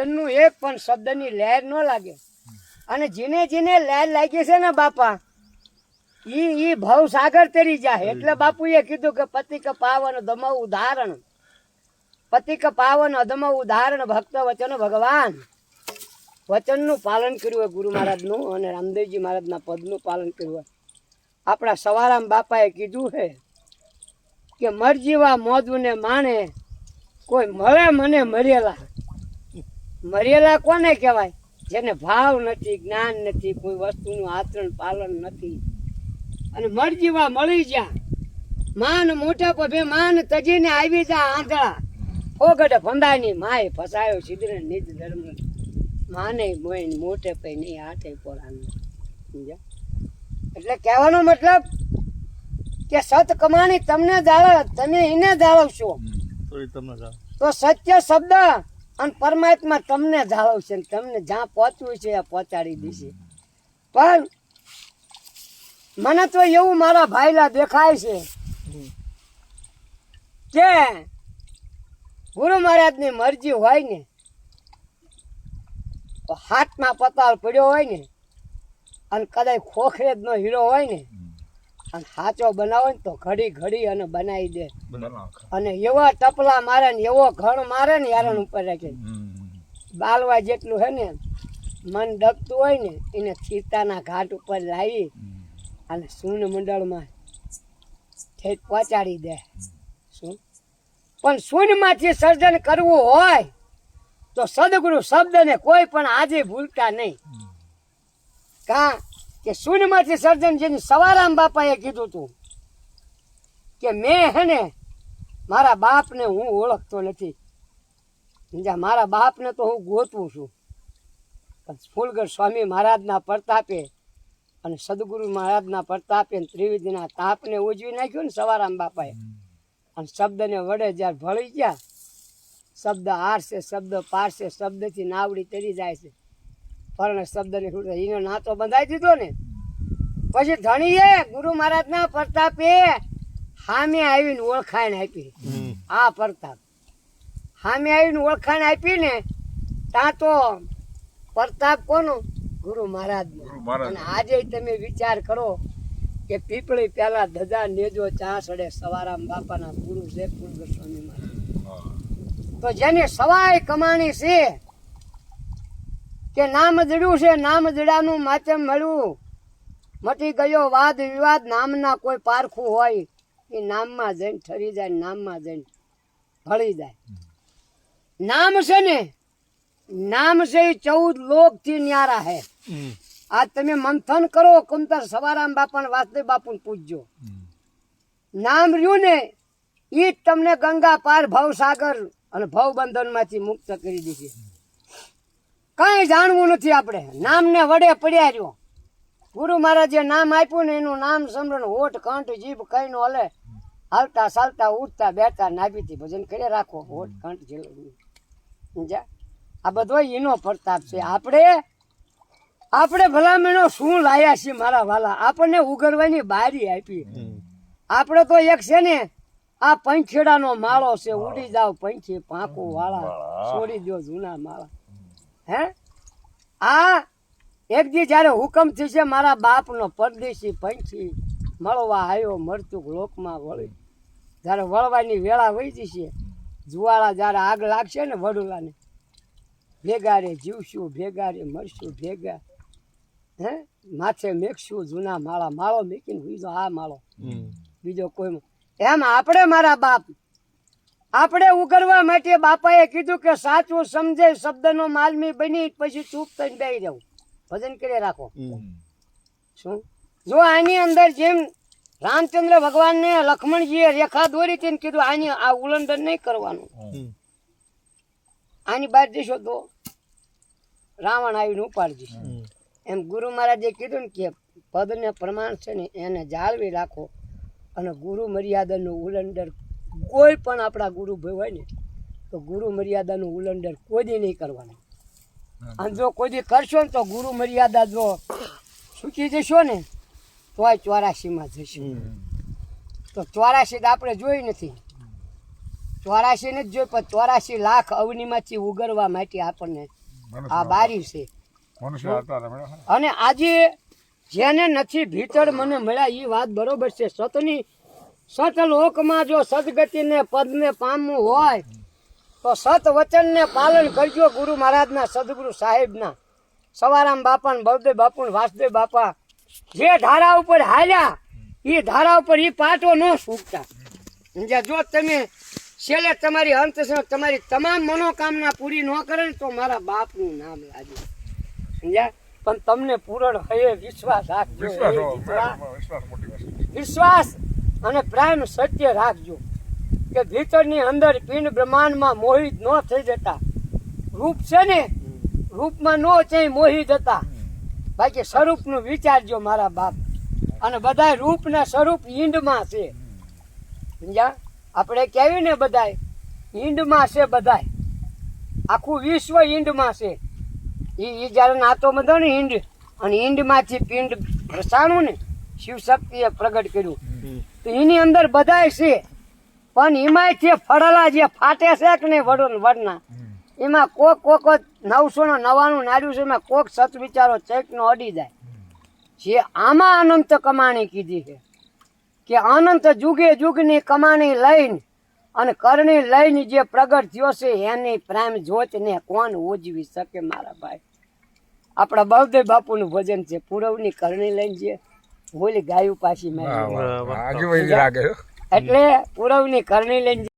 નું એક પણ શબ્દની લહેર ન લાગે. અને જેને જેને લહેર લાગી છે ને બાપા, ઈ ભવ સાગર તરી જાય. એટલે બાપુએ કીધું કે પતિ કે પાવન અધમ ઉદાહરણ, પતિ કે પાવન અધમ ઉદાહરણ, ભક્ત વચન ભગવાન. વચનનું પાલન કર્યું હોય ગુરુ મહારાજનું અને રામદેવજી મહારાજના પદનું પાલન કર્યું હોય. આપણા સવારામ બાપાએ કીધું છે કે મરજીવા મોજુને માણે, કોઈ મળે મને મરેલા. મરેલા કોને કહેવાય? જેને ભાવ નથી, જ્ઞાન નથી, કોઈ વસ્તુનું આચરણ પાલન નથી. અને મરજીવા મળી જા, માન મોટા પભે માન તજીને આવી જા આંધળા. ફોગડ ફંદાની માય ફસાયો સિદ્ધ નિજ ધર્મ, માને મોઈન મોટે પે નહીં હાથે પોરાન. સમજ્યા? એટલે કહેવાનો મતલબ કે સત કમાણી તમને જાળવ, તમે એને જાળવશો તો સત્ય શબ્દ અને પરમાત્મા તમને જાળવશે, તમને જ્યાં પહોંચવું છે એ પહોંચાડી દેશે. પણ મને તો એવું મારા ભાઈલા દેખાય છે કે ગુરુ મહારાજની મરજી હોય ને તો હાથમાં પતાળ પડ્યો હોય ને અને કદાચ ખોખરે જ નો હીરો હોય ને અને સાચો બનાવો ને તો ઘડી ઘડી અને બનાવી દે. અને એવા ટપલા મારે ને એવો ઘણ મારે ને યારણ ઉપર રાખે. બાલવા જેટલું હે ને મન ડગતું હોય ને એને ચીતાના ઘાટ ઉપર લાવી અને સૂન મંડળમાં ઠેઠ પહોંચાડી દે. શું પણ શૂન્યમાંથી સર્જન કરવું હોય તો સદગુરુ શબ્દને કોઈ પણ આજે ભૂલતા નહીં. કા કે શૂન્યમાંથી સર્જન, જેની સવારામ બાપાએ કીધું હતું કે મેં હે ને મારા બાપને હું ઓળખતો નથી, મારા બાપને તો હું ગોતવું છું. પણ ફૂલગઢ સ્વામી મહારાજના પ્રતાપે અને સદગુરુ મહારાજના પ્રતાપે ત્રિવેદીના તાપને ઉજવી નાખ્યું ને સવારામ બાપાએ. અને શબ્દને વડે જ્યારે ભળી ગયા, શબ્દ હારશે, શબ્દ પારશે, શબ્દથી નાવડી તરી જાય છે. પણ શબ્દને એનો નાતો બંધાઈ દીધો ને પછી ધણીએ ગુરુ મહારાજના પ્રતાપે સામે આવીને ઓળખાણ આપી. આ પ્રતાપ સામે આવીને ઓળખાણ આપી ને ત્યાં તો પ્રતાપ કોનો? ગુરુ મહારાજનો. અને આજે તમે વિચાર કરો કે પીપળી પેલા ધજા નેજો ચા સડે, સવારામ બાપાના ગુરુ છે ફૂલગઢ સ્વામી મહારાજ. તો જેની સવાય કમાણી છે કે નામ જડ્યું છે, નામ જડાનું માચમ મળ્યું, મટી ગયો વાદ વિવાદ. નામના કોઈ પારખું હોય એ નામમાં જઈને ઠરી જાય, નામમાં જઈને ભળી જાય. નામ છે ને, નામ છે એ 14 લોક થી ન્યારા હે. આજ તમે મંથન કરો, કુંતર સવારામ બાપા વાસુદેવ બાપુ પૂછજો. નામ રહ્યું ને એ જ તમને ગંગા પાર ભવસાગર અને ભવબંધન માંથી મુક્ત કરી દીધી. કઈ જાણવું નથી આપણે, નામને વડે પડ્યા રહ્યો. ગુરુ મહારાજે નામ આપ્યું ને એનું નામ સમરણ, હોઠ કંઠ જીભ કઈ નો હલે, હાલતા ચાલતા ઉઠતા બેઠતા નાભીથી ભજન કરી રાખો. હોઠ કંઠ જીભ, આ બધો એનો પ્રતાપ છે. આપણે ભલામણો શું લાયા છીએ મારા વાલા? આપણને ઉગરવાની બારી આપી. આપણે તો એક છે ને આ પંખેડાનો માળો છે, ઉડી જાવ પંખી પાંખું વાળા, છોડી દો જૂના માળા. હે આ એક દી જયારે હુકમ થશે મારા બાપનો પરદેશી પંખી મળવા આવ્યો, મરચુક લોકમાં વળી. જયારે વળવાની વેળા વહી જશે, જુવાળા જયારે આગ લાગશે ને વડુલાને, ભેગા રે જીવશું, ભેગા રે મરશું, ભેગા હે માથે મેકશું જૂના માળા. માળો મેકીને બીજો આ માળો, બીજો કોઈ. એમ આપણે મારા બાપ આપણે ઉગરવા માટે બાપાએ કીધું કે સાચું સમજે શબ્દનો માલમી બની પછી ચૂપ થઈને બેસી જવું, ભજન કરી રાખો. શું જો આની અંદર જેમ રામચંદ્ર ભગવાનને લક્ષ્મણજીએ રેખા દોરી હતી કીધું આની આ ઉલ્લંઘન નહીં કરવાનું, આની બહાર જશો તો રાવણ આવીને ઉપાડી જશે. એમ ગુરુ મહારાજે કીધું ને કે પદને પ્રમાણ છે ને એને જાળવી રાખો. અને ગુરુ મર્યાદાનું ઉલ્લંઘન કોઈ પણ આપણા ગુરુ ભાઈ હોય ને તો ગુરુ મર્યાદાનું ઉલ્લંઘન કોઈ દી નહીં કરવાનું. અને જો કોઈ દી કરશો ને તો ગુરુ મર્યાદા જો ચૂકી જશો ને તોય 84માં જશો. તો 84 આપણે જોઈ નથી. 84 ને જ જોઈ પણ 84 લાખ અવનીમાંથી ઉગરવા માટે આપણને આ બારી છે. અને આજે જેને નથી ભીતર મને મળ્યા એ વાત બરોબર છે. સતની સતલોકમાં જો સદગતિને પદને પામવું હોય તો સત વચનને પાલન કરજો. ગુરુ મહારાજના સદગુરુ સાહેબના સવારામ બાપા ને બળદેવ બાપુ ને વાસુદેવ બાપા જે ધારા ઉપર હાલ્યા એ ધારા ઉપર એ પાટો ન છૂટતા. જો તમે છેલ્લે તમારી અંત તમારી તમામ મનોકામના પૂરી ન કરે ને તો મારા બાપનું નામ લાગે. સમજ્યા? પણ તમને પૂરણ હૈયે વિશ્વાસ રાખજો. વિશ્વાસ અને પ્રેમ સત્ય રાખજો કે ભીતરની અંદર પિંડ બ્રહ્માંડમાં મોહિત ન થઈ જતા. રૂપ છે ને રૂપમાં ન થઈ મોહિત હતા. બાકી સ્વરૂપનું વિચારજો મારા બાપ. અને બધા રૂપના સ્વરૂપ ઈંડમાં છે. સમજ્યા? આપણે કહેવી ને બધાય ઈંડમાં છે. બધાય આખું વિશ્વ ઈંડમાં છે. એ જ્યારે નાતો બધો ને ઈંડ અને ઈંડમાંથી પિંડ રસાણું ને શિવ શક્તિએ પ્રગટ કર્યું તો એની અંદર બધાય છે. પણ એમાંય ફળેલા જે ફાટે છે કે નહીં વડના એમાં કોક 999 નાડ્યું છે. એમાં કોક સત વિચારો ચેકનો અડી જાય. જે આમાં અનંત કમાણી કીધી છે કે અનંત જુગે જુગની કમાણી લઈને અને કરણી લઈને જે પ્રગટ થયો છે એની પ્રેમ જ્યોતને કોણ ઉજવી શકે મારા ભાઈ. આપણા બળદેવ બાપુનું ભજન છે પૂરવની કરણી લઈને જે બોલી ગાયું પાછી એટલે પૂરવની કરણી લઈને